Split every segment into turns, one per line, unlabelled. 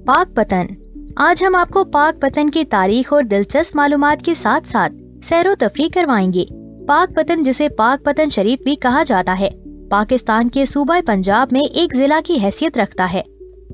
पाक पतन। आज हम आपको पाक पतन की तारीख और दिलचस्प मालूमात के साथ साथ सैरो तफरीह करवाएंगे। पाक पतन, जिसे पाक पतन शरीफ भी कहा जाता है, पाकिस्तान के सूबा पंजाब में एक जिला की हैसियत रखता है।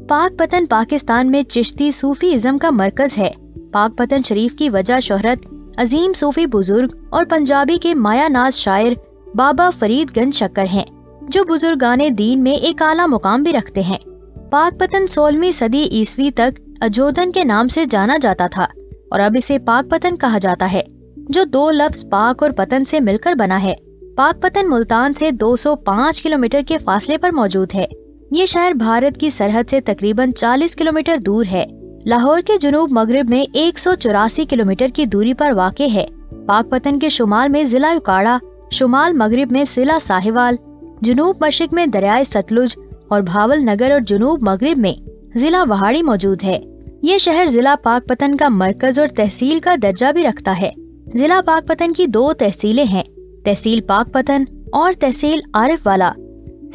पाक पतन पाकिस्तान में चिश्ती सूफी इज़्म का मरकज है। पाक पतन शरीफ की वजह शोहरत अजीम सूफी बुजुर्ग और पंजाबी के माया नाज शायर बाबा फरीद गंज शक्कर हैं, जो बुजुर्गाने दीन में एक आला मुकाम भी रखते हैं। पाक पतन 16वीं सदी ईस्वी तक अजोदन के नाम से जाना जाता था और अब इसे पाक पतन कहा जाता है, जो दो लफ्ज पाक और पतन से मिलकर बना है। पाक पतन मुल्तान से 205 किलोमीटर के फासले पर मौजूद है। ये शहर भारत की सरहद से तकरीबन 40 किलोमीटर दूर है। लाहौर के जुनूब मगरिब में 184 किलोमीटर की दूरी पर वाक़े है। पाक पतन के शुमाल में जिला उकाड़ा, शुमाल मगरिब में जिला साहिवाल, जुनूब मशरिक में दरियाए सतलुज और भावल नगर और जुनूब मगरिब में जिला वहाड़ी मौजूद है। ये शहर जिला पाक पतन का मरकज और तहसील का दर्जा भी रखता है। जिला पाक पतन की 2 तहसीलें हैं, तहसील पाक पतन और तहसील आरिफ वाला।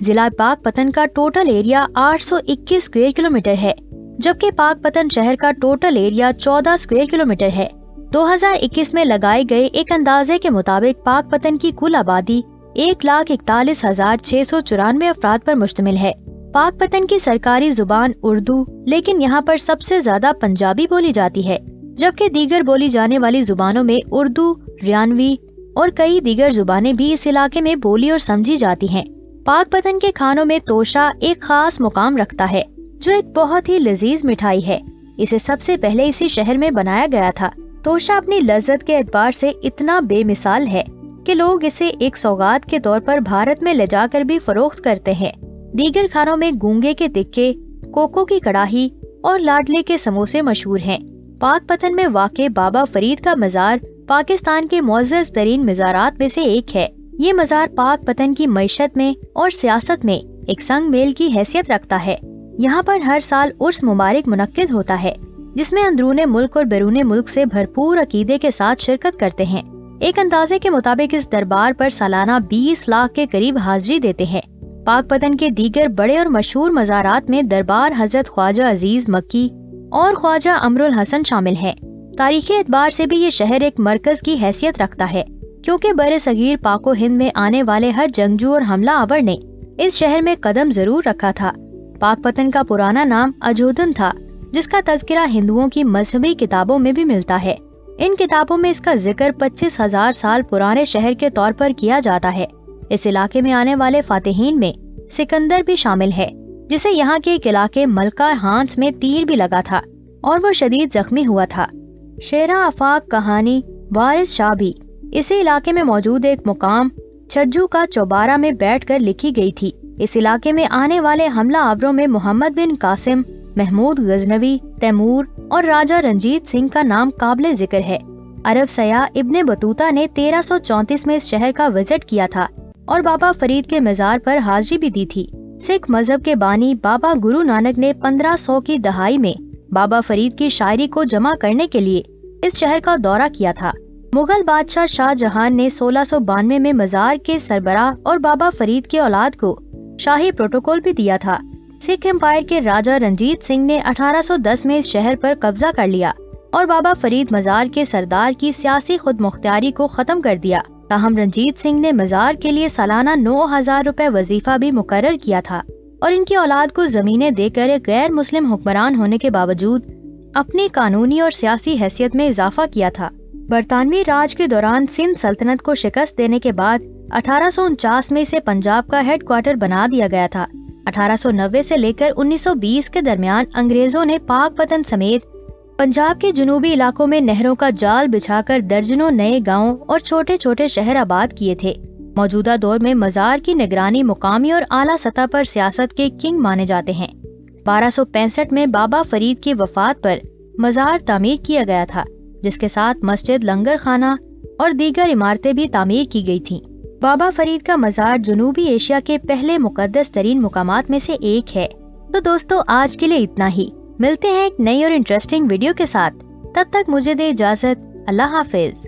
जिला पाक पतन का टोटल एरिया 821 स्क्वायर किलोमीटर है, जबकि पाक पतन शहर का टोटल एरिया 14 स्क्वायर किलोमीटर है। 2021 में लगाए गए एक अंदाजे के मुताबिक पाक पतन की कुल आबादी 1,41,694 अफराद पर मुश्तमिल है। पाक पतन की सरकारी जुबान उर्दू, लेकिन यहाँ पर सबसे ज्यादा पंजाबी बोली जाती है, जबकि दीगर बोली जाने वाली जुबानों में उर्दू, रियानवी और कई दीगर जुबानें भी इस इलाके में बोली और समझी जाती हैं। पाक पतन के खानों में तोशा एक खास मुकाम रखता है, जो एक बहुत ही लजीज मिठाई है। इसे सबसे पहले इसी शहर में बनाया गया था। तोशा अपनी लज्जत के एतबार से इतना बेमिसाल है कि लोग इसे एक सौगात के तौर पर भारत में ले जाकर भी फरोख्त करते हैं। दीगर खानों में गूंगे के तिक्के, कोको की कड़ाही और लाडले के समोसे मशहूर हैं। पाक पतन में वाक़े बाबा फरीद का मज़ार पाकिस्तान के मुअज़्ज़ज़ तरीन मज़ारात में से एक है। ये मज़ार पाक पतन की मईशत में और सियासत में एक संग मेल की हैसियत रखता है। यहाँ पर हर साल उर्स मुबारक मुनक्किद होता है, जिसमें अंदरूने मुल्क और बैरूने मुल्क से भरपूर अकीदे के साथ शिरकत करते हैं। एक अंदाजे के मुताबिक इस दरबार पर सालाना 20 लाख के करीब हाजिरी देते हैं। पाक पतन के दीगर बड़े और मशहूर मज़ारात में दरबार हजरत ख्वाजा अजीज मक्की और ख्वाजा अमरुल हसन शामिल हैं। तारीखी एतबार से भी ये शहर एक मरकज की हैसियत रखता है, क्योंकि बरे सगीर पाको हिंद में आने वाले हर जंगजू और हमला आवर ने इस शहर में कदम जरूर रखा था। पाक पतन का पुराना नाम अजोदन था, जिसका तज़किरा हिंदुओं की मजहबी किताबों में भी मिलता है। इन किताबों में इसका जिक्र 25,000 साल पुराने शहर के तौर पर किया जाता है। इस इलाके में आने वाले फातिहीन में सिकंदर भी शामिल है, जिसे यहाँ के एक इलाके मलका हांस में तीर भी लगा था और वो शदीद जख्मी हुआ था। शेरा आफाक कहानी वारिस शाह भी इसी इलाके में मौजूद एक मुकाम छज्जू का चौबारा में बैठकर लिखी गई थी। इस इलाके में आने वाले हमला आवरों में मोहम्मद बिन कासिम, महमूद गजनवी, तैमूर और राजा रंजीत सिंह का नाम काबिल जिक्र है। अरब सयाह इब्ने बतूता ने 1334 में इस शहर का विजिट किया था और बाबा फरीद के मज़ार पर हाजिरी भी दी थी। सिख मजहब के बानी बाबा गुरु नानक ने 1500 की दहाई में बाबा फरीद की शायरी को जमा करने के लिए इस शहर का दौरा किया था। मुगल बादशाह शाहजहां ने 1692 में मज़ार के सरबराह और बाबा फरीद की औलाद को शाही प्रोटोकॉल भी दिया था। सिख एम्पायर के राजा रंजीत सिंह ने 1810 में इस शहर पर कब्जा कर लिया और बाबा फरीद मज़ार के सरदार की सियासी खुद मुख्तियारी को खत्म कर दिया। ताहम रंजीत सिंह ने मज़ार के लिए सालाना 9,000 रुपए वजीफा भी मुकर्रर किया था और इनकी औलाद को जमीनें देकर एक गैर मुस्लिम हुक्मरान होने के बावजूद अपनी कानूनी और सियासी हैसियत में इजाफा किया था। बरतानवी राज के दौरान सिंध सल्तनत को शिकस्त देने के बाद 1849 में इसे पंजाब का हेड क्वार्टर बना दिया गया था। 1890 से लेकर 1920 के दरमियान अंग्रेजों ने पाक पतन समेत पंजाब के जुनूबी इलाकों में नहरों का जाल बिछाकर दर्जनों नए गांवों और छोटे छोटे शहर आबाद किए थे। मौजूदा दौर में मज़ार की निगरानी मुकामी और आला सतह पर सियासत के किंग माने जाते हैं। 1265 में बाबा फरीद की वफात पर मज़ार तामीर किया गया था, जिसके साथ मस्जिद, लंगर खाना और दीगर इमारतें भी तामीर की गई थीं। बाबा फरीद का मज़ार जुनूबी एशिया के पहले मुकद्दस तरीन मुकामात में से एक है। तो दोस्तों, आज के लिए इतना ही। मिलते हैं एक नई और इंटरेस्टिंग वीडियो के साथ। तब तक मुझे दे इजाजत। अल्लाह हाफिज।